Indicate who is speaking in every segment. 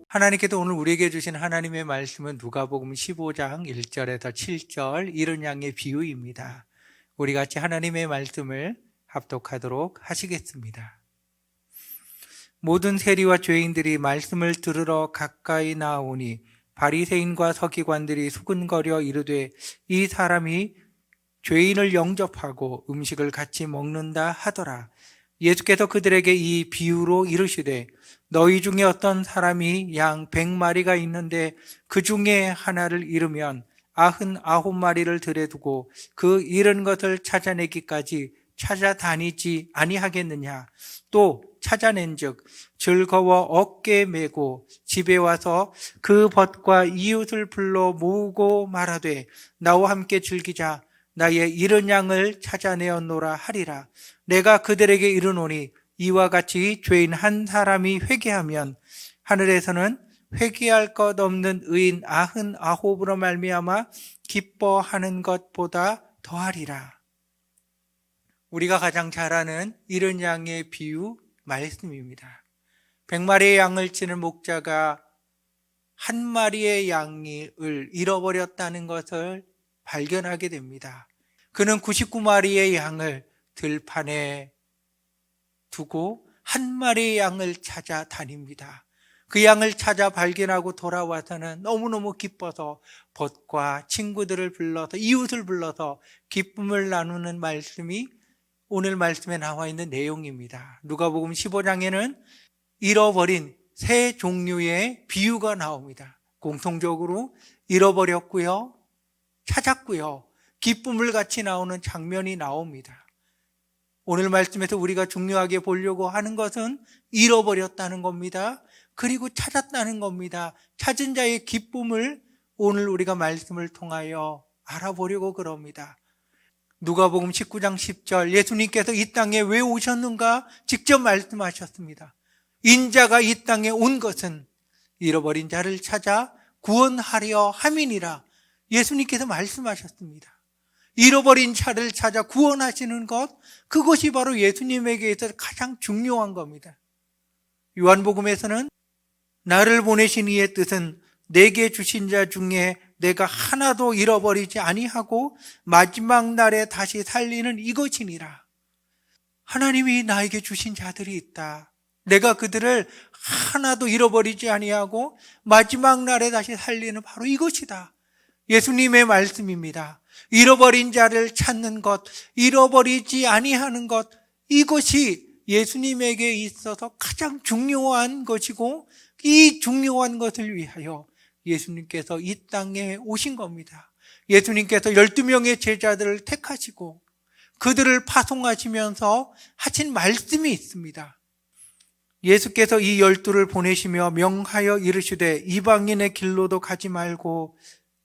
Speaker 1: 하나님께서 오늘 우리에게 주신 하나님의 말씀은 누가복음 15장 1절에서 7절 이른 양의 비유입니다. 우리 같이 하나님의 말씀을 합독하도록 하시겠습니다. 모든 세리와 죄인들이 말씀을 들으러 가까이 나오니 바리새인과 서기관들이 수군거려 이르되 이 사람이 죄인을 영접하고 음식을 같이 먹는다 하더라. 예수께서 그들에게 이 비유로 이르시되 너희 중에 어떤 사람이 양 100마리가 있는데 그 중에 하나를 잃으면 99마리를 들여 두고 그 잃은 것을 찾아내기까지 찾아다니지 아니하겠느냐. 또 찾아낸즉 즐거워 어깨에 메고 집에 와서 그 벗과 이웃을 불러 모으고 말하되 나와 함께 즐기자. 나의 잃은 양을 찾아내었노라 하리라. 내가 그들에게 이르노니 이와 같이 죄인 한 사람이 회개하면 하늘에서는 회개할 것 없는 의인 99으로 말미암아 기뻐하는 것보다 더하리라. 우리가 가장 잘 아는 잃은 양의 비유 말씀입니다. 100마리의 양을 치는 목자가 한 마리의 양을 잃어버렸다는 것을 발견하게 됩니다. 그는 99마리의 양을 들판에 두고 한 마리의 양을 찾아 다닙니다. 그 양을 찾아 발견하고 돌아와서는 너무너무 기뻐서 벗과 친구들을 불러서 이웃을 불러서 기쁨을 나누는 말씀이 오늘 말씀에 나와 있는 내용입니다. 누가복음 15장에는 잃어버린 세 종류의 비유가 나옵니다. 공통적으로 잃어버렸고요, 찾았고요, 기쁨을 같이 나오는 장면이 나옵니다. 오늘 말씀에서 우리가 중요하게 보려고 하는 것은 잃어버렸다는 겁니다. 그리고 찾았다는 겁니다. 찾은 자의 기쁨을 오늘 우리가 말씀을 통하여 알아보려고 그럽니다. 누가복음 19장 10절 예수님께서 이 땅에 왜 오셨는가 직접 말씀하셨습니다. 인자가 이 땅에 온 것은 잃어버린 자를 찾아 구원하려 함이니라. 예수님께서 말씀하셨습니다. 잃어버린 자를 찾아 구원하시는 것, 그것이 바로 예수님에게 있어서 가장 중요한 겁니다. 요한복음에서는 나를 보내신 이의 뜻은 내게 주신 자 중에 내가 하나도 잃어버리지 아니하고 마지막 날에 다시 살리는 이것이니라. 하나님이 나에게 주신 자들이 있다. 내가 그들을 하나도 잃어버리지 아니하고 마지막 날에 다시 살리는 바로 이것이다. 예수님의 말씀입니다. 잃어버린 자를 찾는 것, 잃어버리지 아니하는 것, 이것이 예수님에게 있어서 가장 중요한 것이고 이 중요한 것을 위하여 예수님께서 이 땅에 오신 겁니다. 예수님께서 12명의 제자들을 택하시고 그들을 파송하시면서 하신 말씀이 있습니다. 예수께서 이 12를 보내시며 명하여 이르시되 이방인의 길로도 가지 말고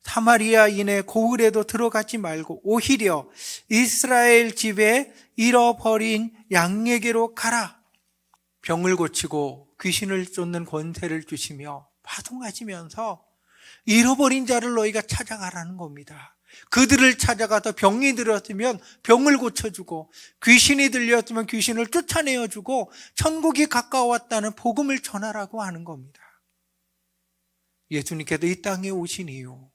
Speaker 1: 사마리아인의 고을에도 들어가지 말고 오히려 이스라엘 집에 잃어버린 양에게로 가라. 병을 고치고 귀신을 쫓는 권세를 주시며 파송하시면서 잃어버린 자를 너희가 찾아가라는 겁니다. 그들을 찾아가서 병이 들었으면 병을 고쳐주고 귀신이 들렸으면 귀신을 쫓아내어주고 천국이 가까웠다는 복음을 전하라고 하는 겁니다. 예수님께서 이 땅에 오신 이유,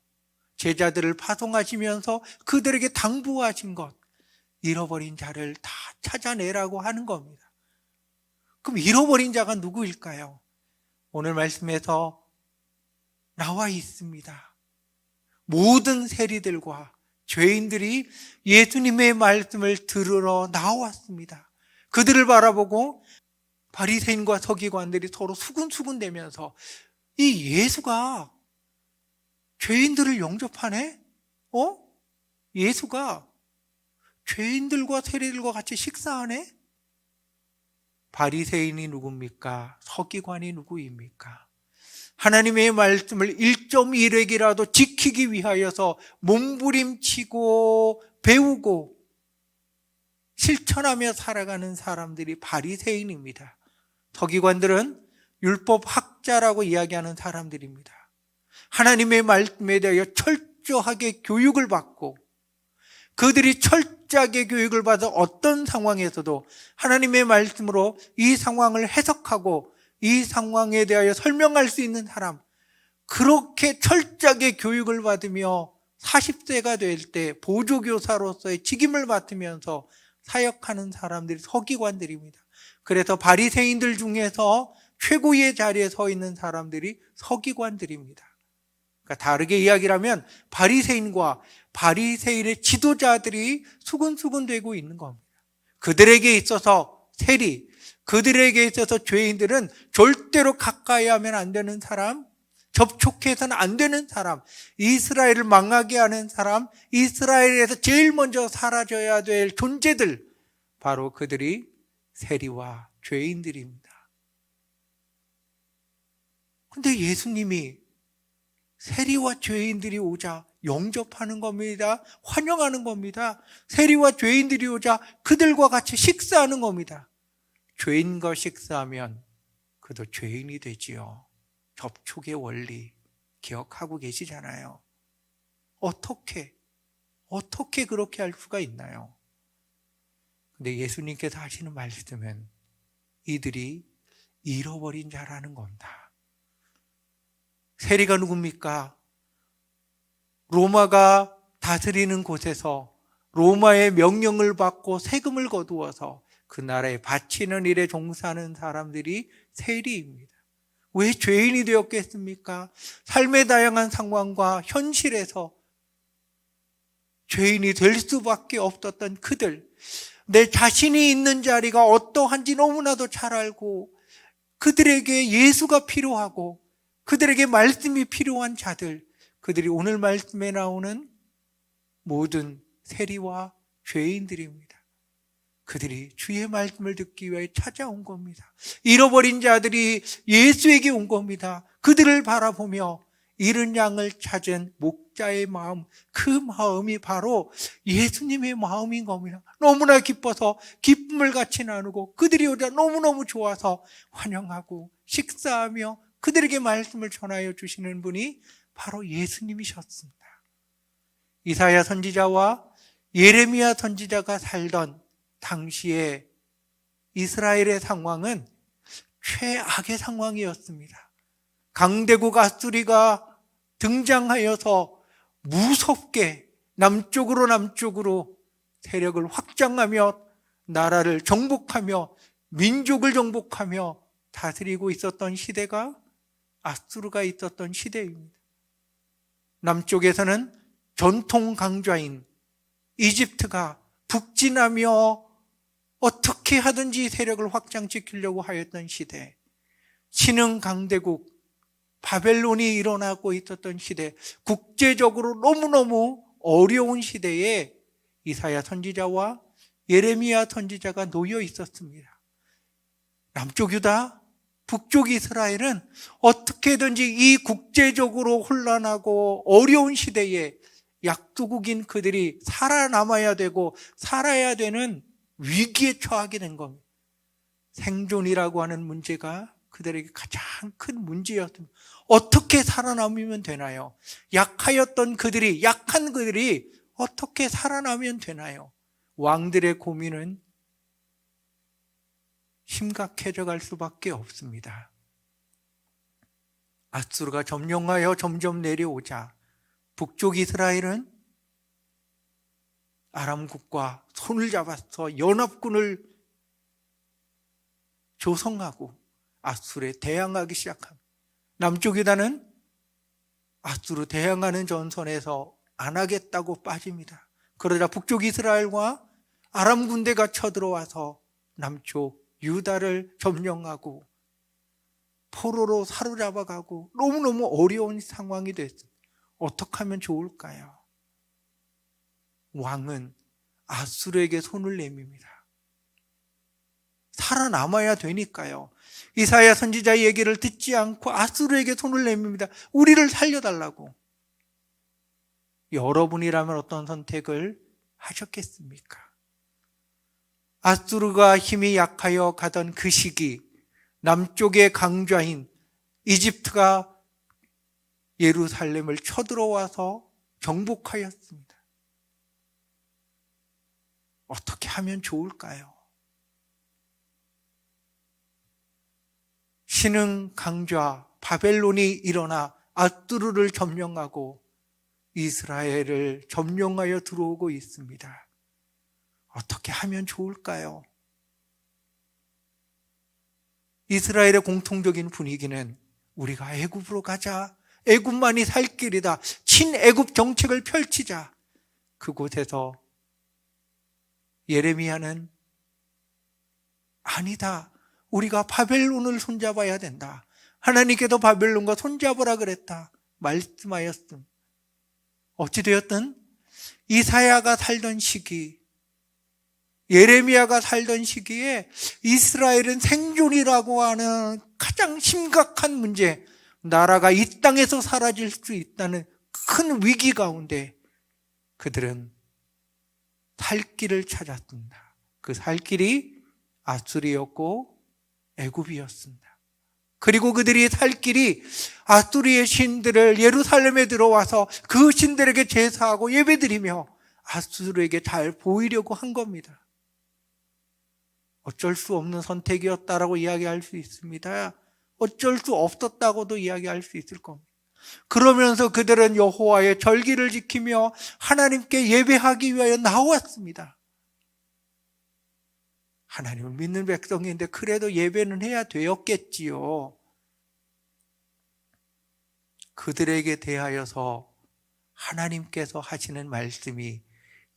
Speaker 1: 제자들을 파송하시면서 그들에게 당부하신 것, 잃어버린 자를 다 찾아내라고 하는 겁니다. 그럼 잃어버린 자가 누구일까요? 오늘 말씀에서 나와 있습니다. 모든 세리들과 죄인들이 예수님의 말씀을 들으러 나왔습니다. 그들을 바라보고 바리새인과 서기관들이 서로 수군수군대면서 이 예수가 죄인들을 영접하네? 예수가 죄인들과 세리들과 같이 식사하네? 바리새인이 누굽니까? 서기관이 누구입니까? 하나님의 말씀을 1.1획이라도 지키기 위하여서 몸부림치고 배우고 실천하며 살아가는 사람들이 바리새인입니다. 서기관들은 율법학자라고 이야기하는 사람들입니다. 하나님의 말씀에 대하여 철저하게 교육을 받고 그들이 철저하게 교육을 받아 어떤 상황에서도 하나님의 말씀으로 이 상황을 해석하고 이 상황에 대하여 설명할 수 있는 사람, 그렇게 철저하게 교육을 받으며 40세가 될 때 보조교사로서의 직임을 맡으면서 사역하는 사람들이 서기관들입니다. 그래서 바리새인들 중에서 최고의 자리에 서 있는 사람들이 서기관들입니다. 그러니까 다르게 이야기를 하면 바리새인과 바리새인의 지도자들이 수근수근 되고 있는 겁니다. 그들에게 있어서 세리, 그들에게 있어서 죄인들은 절대로 가까이 하면 안 되는 사람, 접촉해서는 안 되는 사람, 이스라엘을 망하게 하는 사람, 이스라엘에서 제일 먼저 사라져야 될 존재들, 바로 그들이 세리와 죄인들입니다. 근데 예수님이 세리와 죄인들이 오자 영접하는 겁니다. 환영하는 겁니다. 세리와 죄인들이 오자 그들과 같이 식사하는 겁니다. 죄인과 식사하면 그도 죄인이 되지요. 접촉의 원리 기억하고 계시잖아요. 어떻게 그렇게 할 수가 있나요? 근데 예수님께서 하시는 말씀은 이들이 잃어버린 자라는 겁니다. 세리가 누굽니까? 로마가 다스리는 곳에서 로마의 명령을 받고 세금을 거두어서 그 나라에 바치는 일에 종사하는 사람들이 세리입니다. 왜 죄인이 되었겠습니까? 삶의 다양한 상황과 현실에서 죄인이 될 수밖에 없었던 그들, 내 자신이 있는 자리가 어떠한지 너무나도 잘 알고 그들에게 예수가 필요하고 그들에게 말씀이 필요한 자들, 그들이 오늘 말씀에 나오는 모든 세리와 죄인들입니다. 그들이 주의 말씀을 듣기 위해 찾아온 겁니다. 잃어버린 자들이 예수에게 온 겁니다. 그들을 바라보며 잃은 양을 찾은 목자의 마음, 그 마음이 바로 예수님의 마음인 겁니다. 너무나 기뻐서 기쁨을 같이 나누고 그들이 오자 너무너무 좋아서 환영하고 식사하며 그들에게 말씀을 전하여 주시는 분이 바로 예수님이셨습니다. 이사야 선지자와 예레미야 선지자가 살던 당시에 이스라엘의 상황은 최악의 상황이었습니다. 강대국 아수리가 등장하여서 무섭게 남쪽으로 세력을 확장하며 나라를 정복하며 민족을 정복하며 다스리고 있었던 시대가 아수르가 있었던 시대입니다. 남쪽에서는 전통 강자인 이집트가 북진하며 어떻게 하든지 세력을 확장시키려고 하였던 시대, 신흥 강대국 바벨론이 일어나고 있었던 시대, 국제적으로 너무너무 어려운 시대에 이사야 선지자와 예레미야 선지자가 놓여 있었습니다. 남쪽 유다, 북쪽 이스라엘은 어떻게든지 이 국제적으로 혼란하고 어려운 시대에 약소국인 그들이 살아남아야 되고 살아야 되는 위기에 처하게 된 겁니다. 생존이라고 하는 문제가 그들에게 가장 큰 문제였습니다. 어떻게 살아남으면 되나요? 약한 그들이 어떻게 살아남으면 되나요? 왕들의 고민은 심각해져 갈 수밖에 없습니다. 아수르가 점령하여 점점 내려오자 북쪽 이스라엘은 아람국과 손을 잡아서 연합군을 조성하고 아수르에 대항하기 시작합니다. 남쪽 유다는 아수르 대항하는 전선에서 안 하겠다고 빠집니다. 그러자 북쪽 이스라엘과 아람 군대가 쳐들어와서 남쪽 유다를 점령하고 포로로 사로잡아가고 너무너무 어려운 상황이 됐습니다. 어떻게 하면 좋을까요? 왕은 아수르에게 손을 내밉니다. 살아남아야 되니까요. 이사야 선지자의 얘기를 듣지 않고 아수르에게 손을 내밉니다. 우리를 살려달라고. 여러분이라면 어떤 선택을 하셨겠습니까? 아수르가 힘이 약하여 가던 그 시기, 남쪽의 강좌인 이집트가 예루살렘을 쳐들어와서 정복하였습니다. 어떻게 하면 좋을까요? 신흥 강좌 바벨론이 일어나 아수르를 점령하고 이스라엘을 점령하여 들어오고 있습니다. 어떻게 하면 좋을까요? 이스라엘의 공통적인 분위기는 우리가 애굽으로 가자, 애굽만이 살 길이다, 친애굽 정책을 펼치자. 그곳에서 예레미야는 아니다, 우리가 바벨론을 손잡아야 된다, 하나님께서 바벨론과 손잡으라 그랬다 말씀하였음. 어찌되었든 이사야가 살던 시기, 예레미야가 살던 시기에 이스라엘은 생존이라고 하는 가장 심각한 문제, 나라가 이 땅에서 사라질 수 있다는 큰 위기 가운데 그들은 살 길을 찾았습니다. 그 살 길이 아수르였고 애굽이었습니다. 그리고 그들이 살 길이 아수르의 신들을 예루살렘에 들어와서 그 신들에게 제사하고 예배드리며 아수르에게 잘 보이려고 한 겁니다. 어쩔 수 없는 선택이었다라고 이야기할 수 있습니다. 어쩔 수 없었다고도 이야기할 수 있을 겁니다. 그러면서 그들은 여호와의 절기를 지키며 하나님께 예배하기 위하여 나왔습니다. 하나님을 믿는 백성인데 그래도 예배는 해야 되었겠지요. 그들에게 대하여서 하나님께서 하시는 말씀이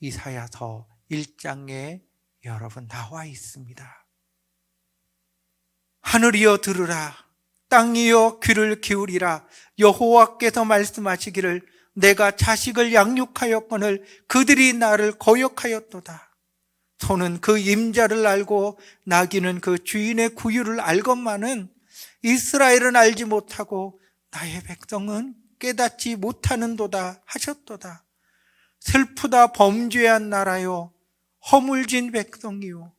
Speaker 1: 이사야서 1장에 여러분 나와 있습니다. 하늘이여 들으라, 땅이여 귀를 기울이라. 여호와께서 말씀하시기를 내가 자식을 양육하였거늘 그들이 나를 거역하였도다. 소는 그 임자를 알고 나귀는 그 주인의 구유를 알건만은 이스라엘은 알지 못하고 나의 백성은 깨닫지 못하는도다 하셨도다. 슬프다 범죄한 나라요, 허물진 백성이요,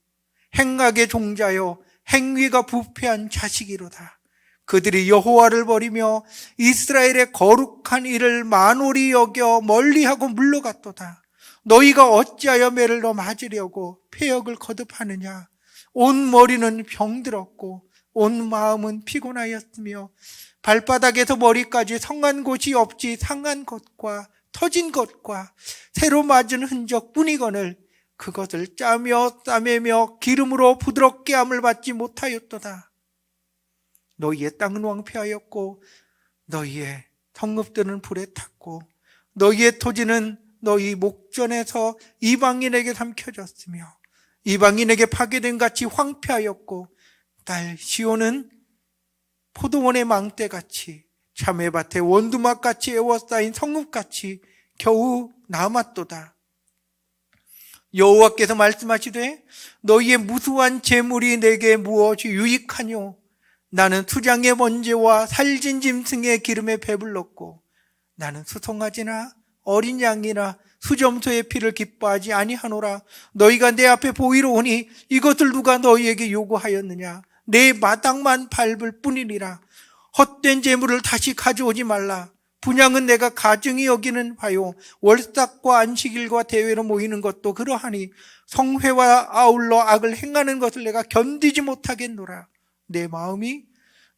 Speaker 1: 행악의 종자요, 행위가 부패한 자식이로다. 그들이 여호와를 버리며 이스라엘의 거룩한 일을 만홀히 여겨 멀리하고 물러갔도다. 너희가 어찌하여 매를 넣어 맞으려고 폐역을 거듭하느냐. 온 머리는 병들었고 온 마음은 피곤하였으며 발바닥에서 머리까지 성한 곳이 없지 상한 것과 터진 것과 새로 맞은 흔적뿐이거늘 그것을 짜며 싸매며 기름으로 부드럽게 함을 받지 못하였도다. 너희의 땅은 황폐하였고 너희의 성읍들은 불에 탔고 너희의 토지는 너희 목전에서 이방인에게 삼켜졌으며 이방인에게 파괴된 같이 황폐하였고 딸 시온은 포도원의 망대같이 참외밭의 원두막같이 에워싸인 성읍같이 겨우 남았도다. 여호와께서 말씀하시되 너희의 무수한 재물이 내게 무엇이 유익하뇨. 나는 수장의 번제와 살진 짐승의 기름에 배불렀고 나는 수송아지나 어린 양이나 수점소의 피를 기뻐하지 아니하노라. 너희가 내 앞에 보이러 오니 이것을 누가 너희에게 요구하였느냐. 내 마당만 밟을 뿐이니라. 헛된 재물을 다시 가져오지 말라. 분향은 내가 가증히 여기는 바요. 월삭과 안식일과 대회로 모이는 것도 그러하니 성회와 아울러 악을 행하는 것을 내가 견디지 못하겠노라. 내 마음이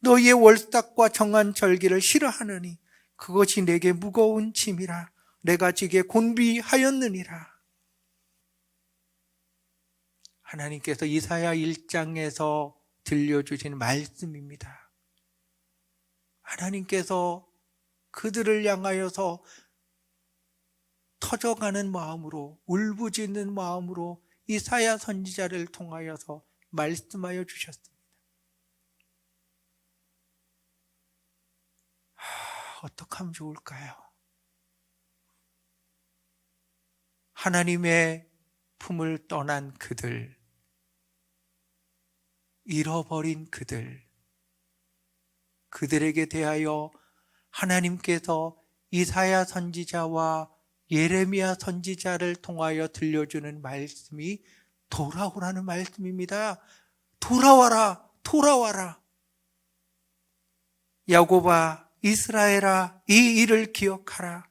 Speaker 1: 너희의 월삭과 정한 절기를 싫어하느니 그것이 내게 무거운 짐이라. 내가 지게 곤비하였느니라. 하나님께서 이사야 1장에서 들려주신 말씀입니다. 하나님께서 그들을 향하여서 터져가는 마음으로, 울부짖는 마음으로 이사야 선지자를 통하여서 말씀하여 주셨습니다. 어떻게 하면 좋을까요? 하나님의 품을 떠난 그들, 잃어버린 그들, 그들에게 대하여 하나님께서 이사야 선지자와 예레미야 선지자를 통하여 들려주는 말씀이 돌아오라는 말씀입니다. 돌아와라, 돌아와라. 야곱아, 이스라엘아, 이 일을 기억하라.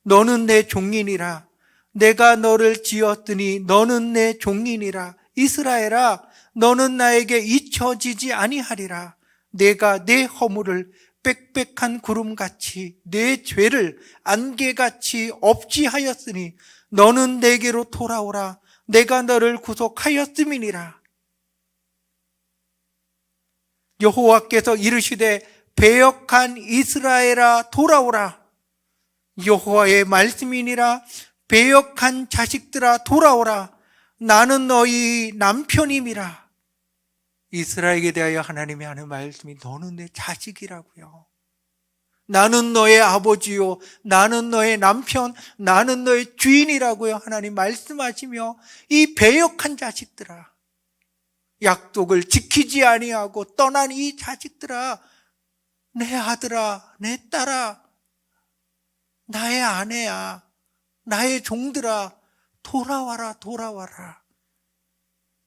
Speaker 1: 너는 내 종이니라. 내가 너를 지었으니 너는 내 종이니라. 이스라엘아, 너는 나에게 잊혀지지 아니하리라. 내가 내 허물을 빽빽한 구름같이 내 죄를 안개같이 없지 하였으니 너는 내게로 돌아오라. 내가 너를 구속하였음이니라. 여호와께서 이르시되 배역한 이스라엘아 돌아오라. 여호와의 말씀이니라. 배역한 자식들아 돌아오라. 나는 너희 남편임이라. 이스라엘에 대하여 하나님이 하는 말씀이 너는 내 자식이라고요. 나는 너의 아버지요, 나는 너의 남편, 나는 너의 주인이라고요. 하나님 말씀하시며 이 배역한 자식들아, 약속을 지키지 아니하고 떠난 이 자식들아, 내 아들아, 내 딸아, 나의 아내야, 나의 종들아, 돌아와라, 돌아와라.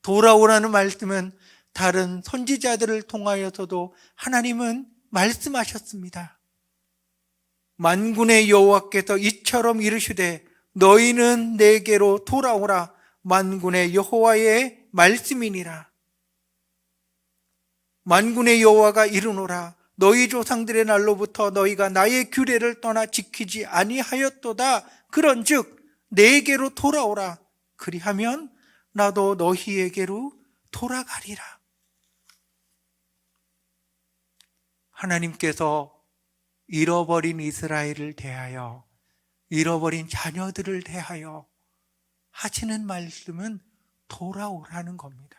Speaker 1: 돌아오라는 말씀은 다른 선지자들을 통하여서도 하나님은 말씀하셨습니다. 만군의 여호와께서 이처럼 이르시되 너희는 내게로 돌아오라. 만군의 여호와의 말씀이니라. 만군의 여호와가 이르노라. 너희 조상들의 날로부터 너희가 나의 규례를 떠나 지키지 아니하였도다. 그런즉 내게로 돌아오라. 그리하면 나도 너희에게로 돌아가리라. 하나님께서 잃어버린 이스라엘을 대하여, 잃어버린 자녀들을 대하여 하시는 말씀은 돌아오라는 겁니다.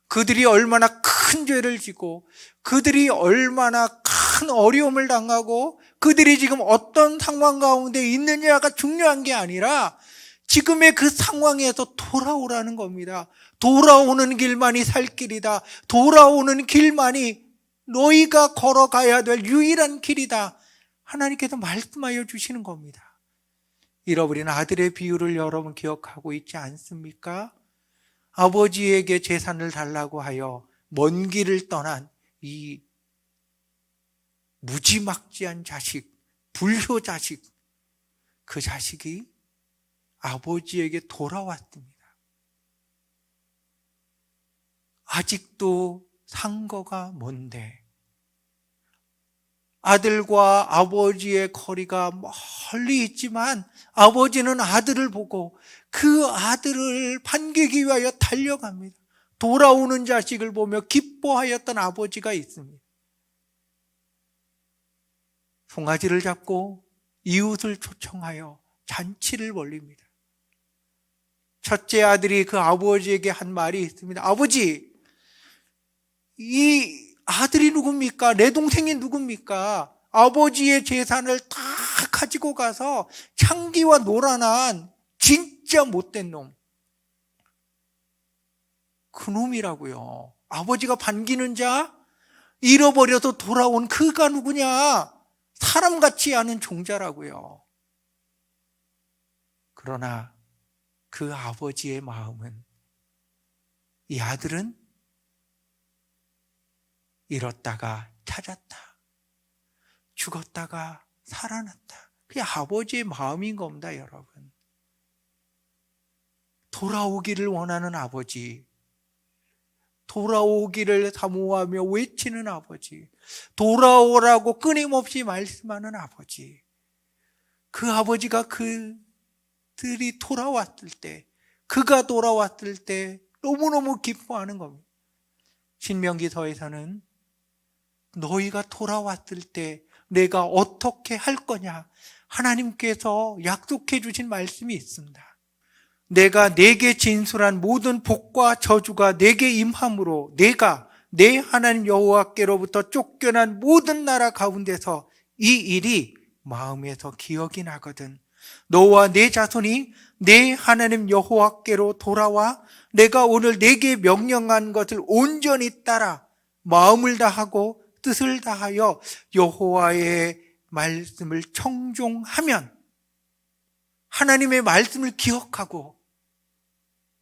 Speaker 1: 그들이 얼마나 큰 죄를 지고, 그들이 얼마나 큰 어려움을 당하고, 그들이 지금 어떤 상황 가운데 있느냐가 중요한 게 아니라 지금의 그 상황에서 돌아오라는 겁니다. 돌아오는 길만이 살 길이다. 돌아오는 길만이 너희가 걸어가야 될 유일한 길이다. 하나님께서 말씀하여 주시는 겁니다. 잃어버린 아들의 비유를 여러분 기억하고 있지 않습니까? 아버지에게 재산을 달라고 하여 먼 길을 떠난 이 무지막지한 자식, 불효 자식, 그 자식이 아버지에게 돌아왔습니다. 아직도 상거가 먼데 아들과 아버지의 거리가 멀리 있지만 아버지는 아들을 보고 그 아들을 반기기 위하여 달려갑니다. 돌아오는 자식을 보며 기뻐하였던 아버지가 있습니다. 송아지를 잡고 이웃을 초청하여 잔치를 벌립니다. 첫째 아들이 그 아버지에게 한 말이 있습니다. 아버지, 이 아들이 누굽니까? 내 동생이 누굽니까? 아버지의 재산을 다 가지고 가서 창기와 노란한 진짜 못된 놈. 그 놈이라고요. 아버지가 반기는 자, 잃어버려서 돌아온 그가 누구냐? 사람 같지 않은 종자라고요. 그러나 그 아버지의 마음은, 이 아들은 잃었다가 찾았다, 죽었다가 살아났다. 그게 아버지의 마음인 겁니다, 여러분. 돌아오기를 원하는 아버지, 돌아오기를 사모하며 외치는 아버지, 돌아오라고 끊임없이 말씀하는 아버지. 그 아버지가 그들이 돌아왔을 때, 그가 돌아왔을 때 너무너무 기뻐하는 겁니다. 신명기서에서는 너희가 돌아왔을 때 내가 어떻게 할 거냐, 하나님께서 약속해 주신 말씀이 있습니다. 내가 내게 진술한 모든 복과 저주가 내게 임함으로 내가 내 하나님 여호와께로부터 쫓겨난 모든 나라 가운데서 이 일이 마음에서 기억이 나거든. 너와 내 자손이 내 하나님 여호와께로 돌아와 내가 오늘 내게 명령한 것을 온전히 따라 마음을 다하고 뜻을 다하여 여호와의 말씀을 청종하면, 하나님의 말씀을 기억하고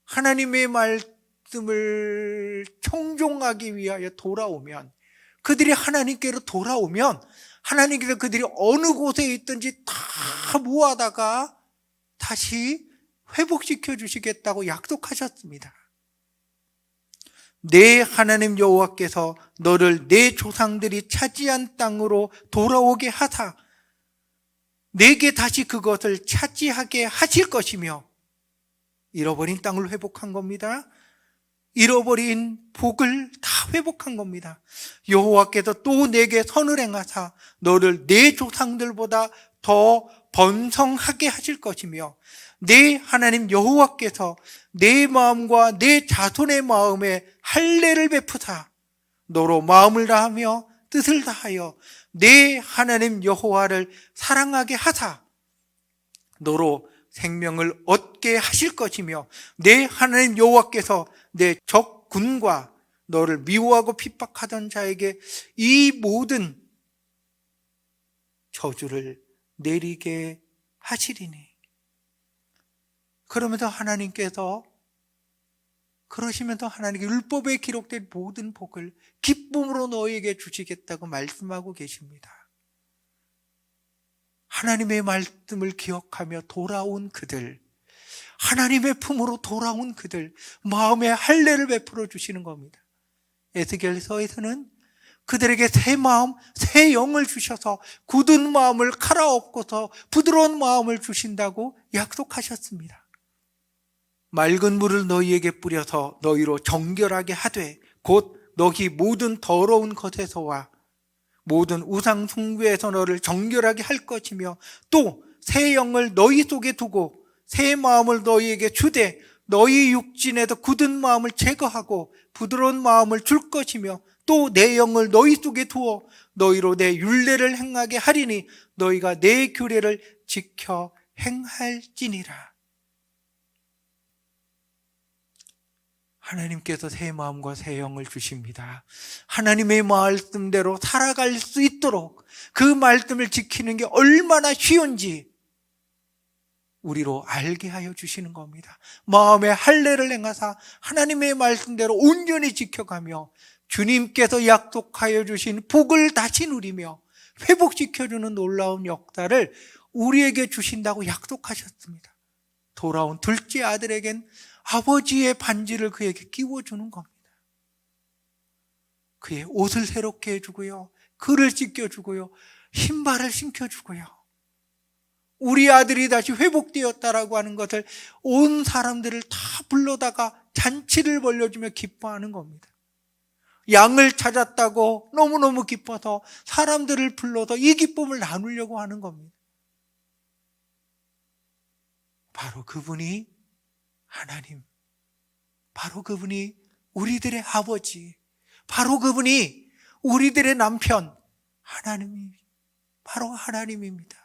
Speaker 1: 하나님의 말씀을 청종하기 위하여 돌아오면, 그들이 하나님께로 돌아오면 하나님께서 그들이 어느 곳에 있든지 다 모아다가 다시 회복시켜 주시겠다고 약속하셨습니다. 내 하나님 여호와께서 너를 내 조상들이 차지한 땅으로 돌아오게 하사 내게 다시 그것을 차지하게 하실 것이며, 잃어버린 땅을 회복한 겁니다. 잃어버린 복을 다 회복한 겁니다. 여호와께서 또 내게 선을 행하사 너를 내 조상들보다 더 번성하게 하실 것이며, 내 하나님 여호와께서 내 마음과 내 자손의 마음에 할례를 베푸사 너로 마음을 다하며 뜻을 다하여 내 하나님 여호와를 사랑하게 하사 너로 생명을 얻게 하실 것이며, 내 하나님 여호와께서 내 적군과 너를 미워하고 핍박하던 자에게 이 모든 저주를 내리게 하시리니. 그러면서 하나님께 율법에 기록된 모든 복을 기쁨으로 너희에게 주시겠다고 말씀하고 계십니다. 하나님의 말씀을 기억하며 돌아온 그들, 하나님의 품으로 돌아온 그들, 마음에 할례를 베풀어 주시는 겁니다. 에스겔서에서는 그들에게 새 마음, 새 영을 주셔서 굳은 마음을 갈아엎고서 부드러운 마음을 주신다고 약속하셨습니다. 맑은 물을 너희에게 뿌려서 너희로 정결하게 하되 곧 너희 모든 더러운 것에서와 모든 우상 숭배에서 너를 정결하게 할 것이며, 또 새 영을 너희 속에 두고 새 마음을 너희에게 주되 너희 육신에서 굳은 마음을 제거하고 부드러운 마음을 줄 것이며, 또 내 영을 너희 속에 두어 너희로 내 율례를 행하게 하리니 너희가 내 규례를 지켜 행할지니라. 하나님께서 새 마음과 새 영을 주십니다. 하나님의 말씀대로 살아갈 수 있도록 그 말씀을 지키는 게 얼마나 쉬운지 우리로 알게 하여 주시는 겁니다. 마음의 할례를 행하사 하나님의 말씀대로 온전히 지켜가며 주님께서 약속하여 주신 복을 다시 누리며 회복시켜주는 놀라운 역사를 우리에게 주신다고 약속하셨습니다. 돌아온 둘째 아들에겐 아버지의 반지를 그에게 끼워주는 겁니다. 그의 옷을 새롭게 해주고요, 그를 씻겨주고요, 신발을 신겨주고요. 우리 아들이 다시 회복되었다라고 하는 것을 온 사람들을 다 불러다가 잔치를 벌려주며 기뻐하는 겁니다. 양을 찾았다고 너무너무 기뻐서 사람들을 불러서 이 기쁨을 나누려고 하는 겁니다. 바로 그분이 하나님, 바로 그분이 우리들의 아버지, 바로 그분이 우리들의 남편, 바로 하나님입니다.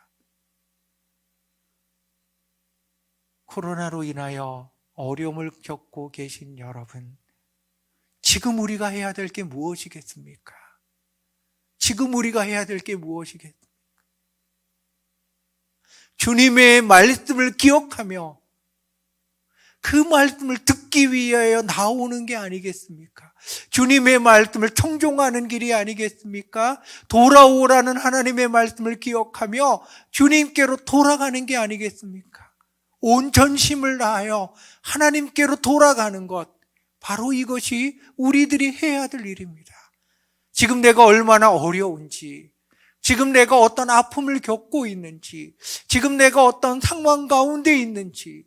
Speaker 1: 코로나로 인하여 어려움을 겪고 계신 여러분, 지금 우리가 해야 될 게 무엇이겠습니까? 지금 우리가 해야 될 게 무엇이겠습니까? 주님의 말씀을 기억하며 그 말씀을 듣기 위하여 나오는 게 아니겠습니까? 주님의 말씀을 청종하는 길이 아니겠습니까? 돌아오라는 하나님의 말씀을 기억하며 주님께로 돌아가는 게 아니겠습니까? 온 전심을 다하여 하나님께로 돌아가는 것, 바로 이것이 우리들이 해야 될 일입니다. 지금 내가 얼마나 어려운지, 지금 내가 어떤 아픔을 겪고 있는지, 지금 내가 어떤 상황 가운데 있는지,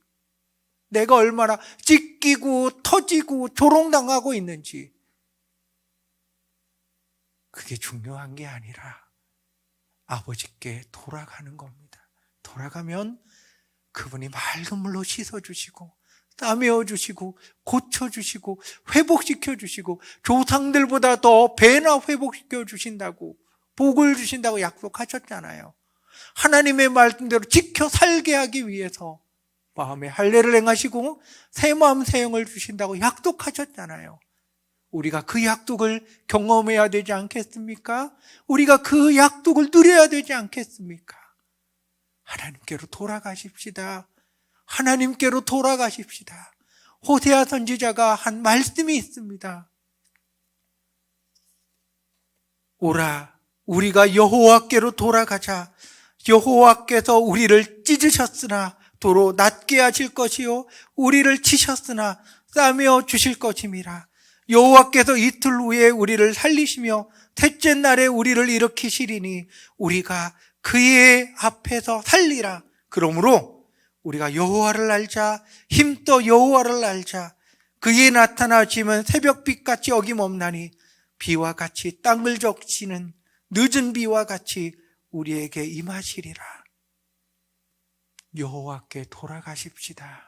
Speaker 1: 내가 얼마나 찢기고 터지고 조롱당하고 있는지, 그게 중요한 게 아니라 아버지께 돌아가는 겁니다. 돌아가면 그분이 맑은 물로 씻어주시고 따매어주시고 고쳐주시고 회복시켜주시고 조상들보다 더 배나 회복시켜주신다고, 복을 주신다고 약속하셨잖아요. 하나님의 말씀대로 지켜 살게 하기 위해서 마음의 할례를 행하시고 새 마음 새 영을 주신다고 약속하셨잖아요. 우리가 그 약속을 경험해야 되지 않겠습니까? 우리가 그 약속을 누려야 되지 않겠습니까? 하나님께로 돌아가십시다. 하나님께로 돌아가십시다. 호세아 선지자가 한 말씀이 있습니다. 오라, 우리가 여호와께로 돌아가자. 여호와께서 우리를 찢으셨으나 도로 낮게 하실 것이요 우리를 치셨으나 싸매어 주실 것임이라. 여호와께서 이틀 후에 우리를 살리시며 셋째 날에 우리를 일으키시리니 우리가 그의 앞에서 살리라. 그러므로 우리가 여호와를 알자, 힘써 여호와를 알자. 그의 나타나시면 새벽빛같이 어김없나니 비와 같이 땅을 적시는 늦은 비와 같이 우리에게 임하시리라. 여호와께 돌아가십시다.